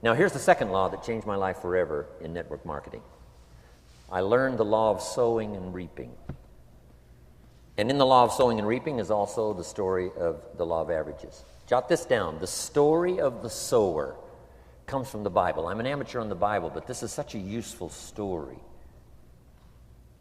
Now, here's the second law that changed my life forever in network marketing. I learned the law of sowing and reaping. And in the law of sowing and reaping is also the story of the law of averages. Jot this down. The story of the sower comes from the Bible. I'm an amateur on the Bible, but this is such a useful story.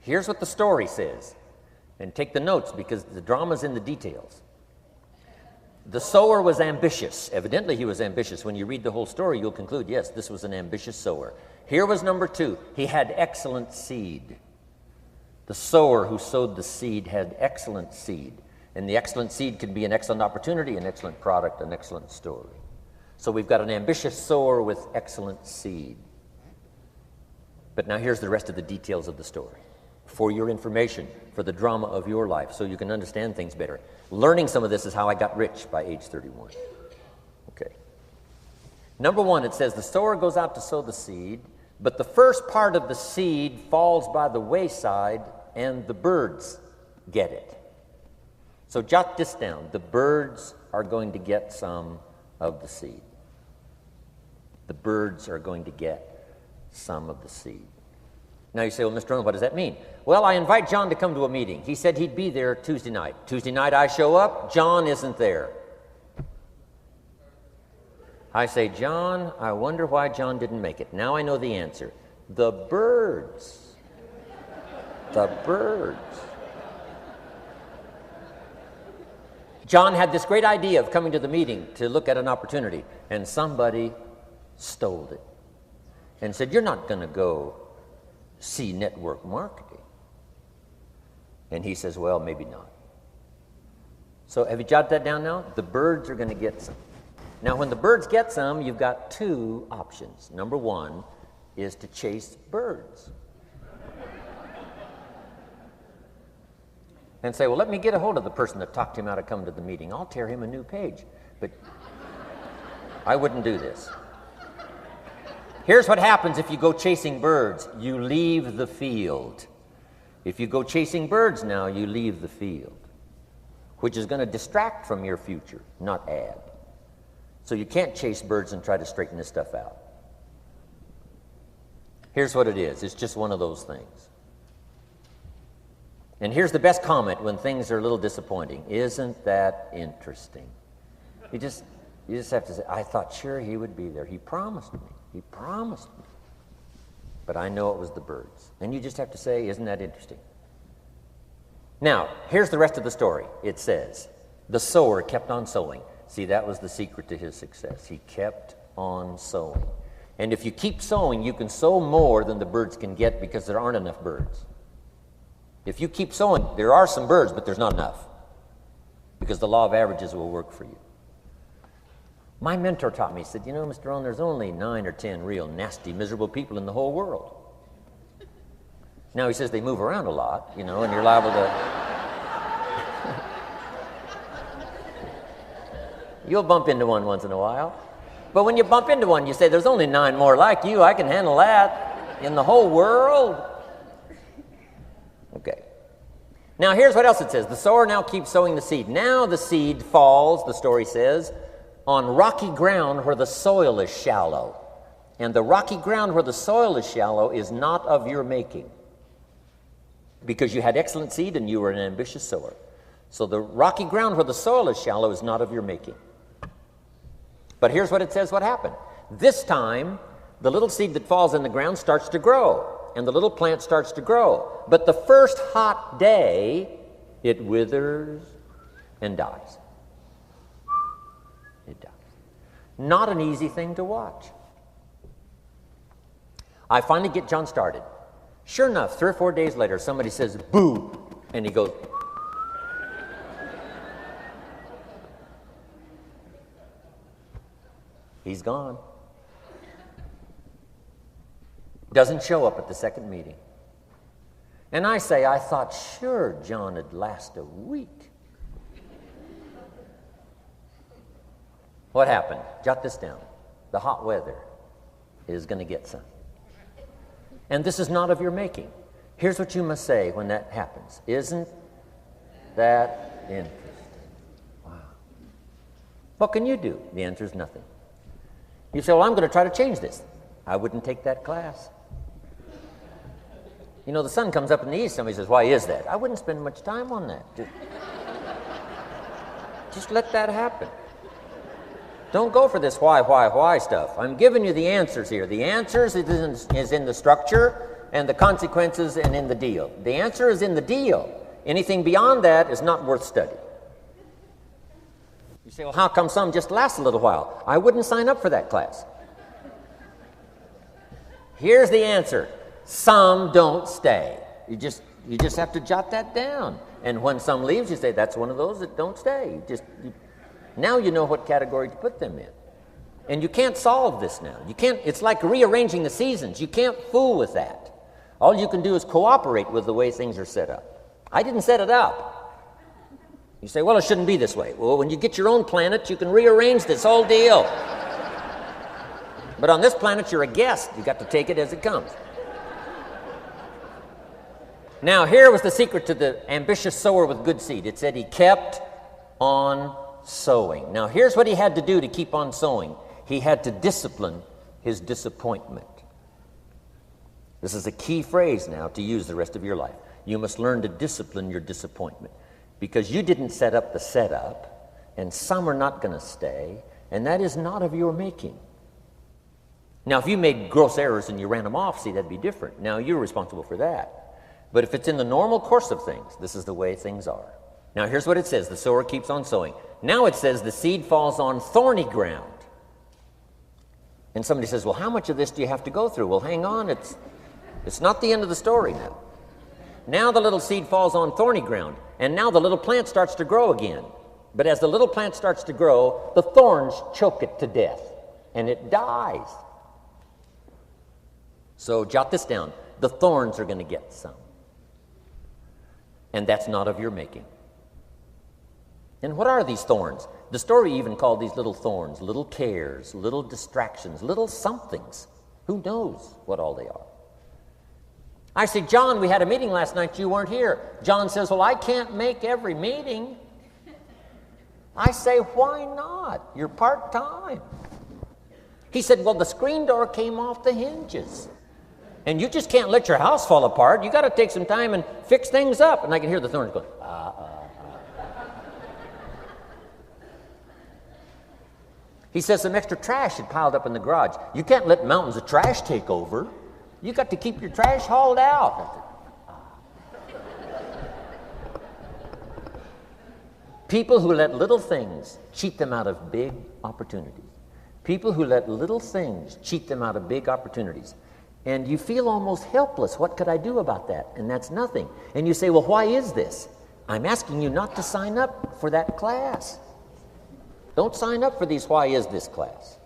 Here's what the story says. And take the notes because the drama's in the details. The sower was ambitious. Evidently, he was ambitious. When you read the whole story, you'll conclude, yes, this was an ambitious sower. Here was number 2. He had excellent seed. The sower who sowed the seed had excellent seed. And the excellent seed can be an excellent opportunity, an excellent product, an excellent story. So we've got an ambitious sower with excellent seed. But now here's the rest of the details of the story. For your information, for the drama of your life, so you can understand things better. Learning some of this is how I got rich by age 31. Okay. Number 1, it says the sower goes out to sow the seed, but the first part of the seed falls by the wayside and the birds get it. So jot this down. The birds are going to get some of the seed. The birds are going to get some of the seed. Now you say, well, Mr. Rohn, what does that mean? Well, I invite John to come to a meeting. He said he'd be there Tuesday night. Tuesday night I show up, John isn't there. I say, John, I wonder why John didn't make it. Now I know the answer. The birds. The birds. John had this great idea of coming to the meeting to look at an opportunity, and somebody stole it and said, you're not going to go see network marketing. And he says, well, maybe not. So have you jotted that down now? The birds are going to get some. Now, when the birds get some, you've got 2 options. Number 1 is to chase birds. And say, well, let me get a hold of the person that talked him out of coming to the meeting. I'll tear him a new page. But I wouldn't do this. Here's what happens if you go chasing birds. You leave the field. If you go chasing birds now, you leave the field, which is going to distract from your future, not add. So you can't chase birds and try to straighten this stuff out. Here's what it is. It's just one of those things. And here's the best comment when things are a little disappointing. Isn't that interesting? You just have to say, I thought sure he would be there. He promised me. He promised me. But I know it was the birds. And you just have to say, isn't that interesting? Now, here's the rest of the story. It says, the sower kept on sowing. See, that was the secret to his success. He kept on sowing. And if you keep sowing, you can sow more than the birds can get because there aren't enough birds. If you keep sowing, there are some birds, but there's not enough because the law of averages will work for you. My mentor taught me, he said, you know, Mr. Rohn, there's only 9 or 10 real nasty, miserable people in the whole world. Now, he says they move around a lot, you know, and you're liable to... You'll bump into one once in a while. But when you bump into one, you say, there's only 9 more like you. I can handle that in the whole world. Okay. Now, here's what else it says. The sower now keeps sowing the seed. Now the seed falls, the story says, on rocky ground where the soil is shallow. And the rocky ground where the soil is shallow is not of your making, because you had excellent seed and you were an ambitious sower. So the rocky ground where the soil is shallow is not of your making. But here's what it says what happened. This time, the little seed that falls in the ground starts to grow, and the little plant starts to grow. But the first hot day, it withers and dies. It dies. Not an easy thing to watch. I finally get John started. Sure enough, 3 or 4 days later, somebody says, boo, and he goes, he's gone. Doesn't show up at the second meeting. And I say, I thought sure John would last a week. What happened? Jot this down. The hot weather is going to get some. And this is not of your making. Here's what you must say when that happens. Isn't that interesting? Wow. What can you do? The answer is nothing. You say, well, I'm going to try to change this. I wouldn't take that class. You know, the sun comes up in the east. Somebody says, why is that? I wouldn't spend much time on that. Just let that happen. Don't go for this why stuff. I'm giving you the answers here. The answers is in the structure and the consequences and in the deal. The answer is in the deal. Anything beyond that is not worth study. You say, well, how come some just last a little while? I wouldn't sign up for that class. Here's the answer. Some don't stay. You just have to jot that down. And when some leaves, you say, that's one of those that don't stay. Now you know what category to put them in. And you can't solve this now. You can't. It's like rearranging the seasons. You can't fool with that. All you can do is cooperate with the way things are set up. I didn't set it up. You say, well, it shouldn't be this way. Well, when you get your own planet, you can rearrange this whole deal. But on this planet, you're a guest. You got to take it as it comes. Now, here was the secret to the ambitious sower with good seed. It said he kept on sowing. Now, here's what he had to do to keep on sowing. He had to discipline his disappointment. This is a key phrase now to use the rest of your life. You must learn to discipline your disappointment, because you didn't set up the setup, and some are not going to stay, and that is not of your making. Now, if you made gross errors and you ran them off, see, that'd be different. Now, you're responsible for that. But if it's in the normal course of things, this is the way things are. Now, here's what it says. The sower keeps on sowing. Now it says the seed falls on thorny ground. And somebody says, well, how much of this do you have to go through? Well, hang on. It's not the end of the story now. Now the little seed falls on thorny ground, and now the little plant starts to grow again. But as the little plant starts to grow, the thorns choke it to death, and it dies. So jot this down. The thorns are going to get some. And that's not of your making. And what are these thorns? The story even called these little thorns, little cares, little distractions, little somethings. Who knows what all they are? I say, John, we had a meeting last night. You weren't here. John says, well, I can't make every meeting. I say, why not? You're part-time. He said, well, the screen door came off the hinges. And you just can't let your house fall apart. You got to take some time and fix things up. And I can hear the thorns going, He says some extra trash had piled up in the garage. You can't let mountains of trash take over. You got to keep your trash hauled out. People who let little things cheat them out of big opportunities. People who let little things cheat them out of big opportunities. And you feel almost helpless. What could I do about that? And that's nothing. And you say, well, why is this? I'm asking you not to sign up for that class. Don't sign up for these why is this class.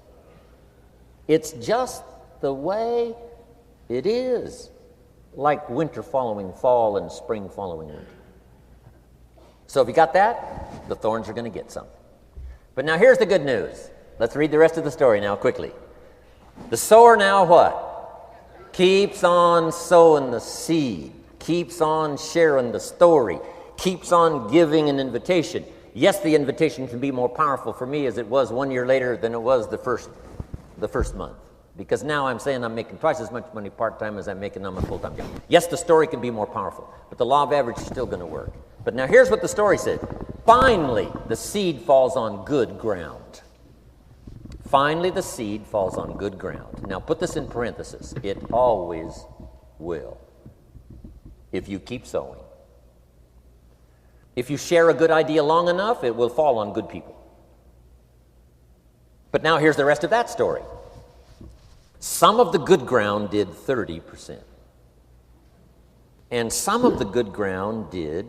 It's just the way it is, like winter following fall and spring following winter. So if you got that, the thorns are going to get some. But now here's the good news. Let's read the rest of the story now quickly. The sower now what? Keeps on sowing the seed, keeps on sharing the story, keeps on giving an invitation. Yes, the invitation can be more powerful for me as it was 1 year later than it was the first month. Because now I'm saying I'm making twice as much money part-time as I'm making on my full-time job. Yes, the story can be more powerful, but the law of average is still going to work. But now here's what the story said. Finally, the seed falls on good ground. Finally, the seed falls on good ground. Now put this in parentheses. It always will, if you keep sowing. If you share a good idea long enough, it will fall on good people. But now here's the rest of that story. Some of the good ground did 30%. And some of the good ground did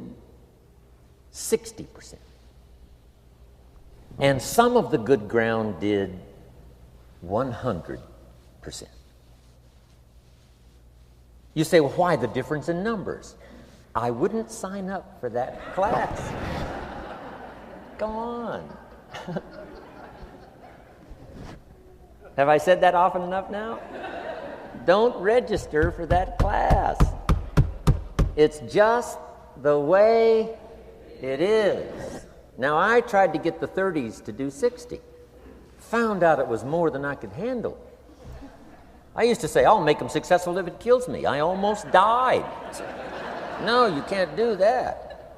60%. And some of the good ground did 100%. You say, well, why the difference in numbers? I wouldn't sign up for that class. Go on. Have I said that often enough now? Don't register for that class. It's just the way it is. Now, I tried to get the 30s to do 60. found out it was more than I could handle. I used to say, I'll make them successful if it kills me. I almost died. No, you can't do that.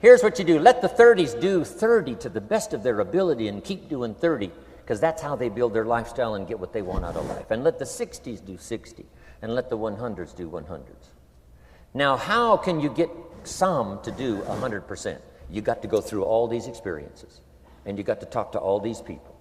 Here's what you do. Let the 30s do 30 to the best of their ability and keep doing 30, because that's how they build their lifestyle and get what they want out of life. And let the 60s do 60, and let the 100s do 100s. Now, how can you get some to do 100%? You got to go through all these experiences, and you got to talk to all these people.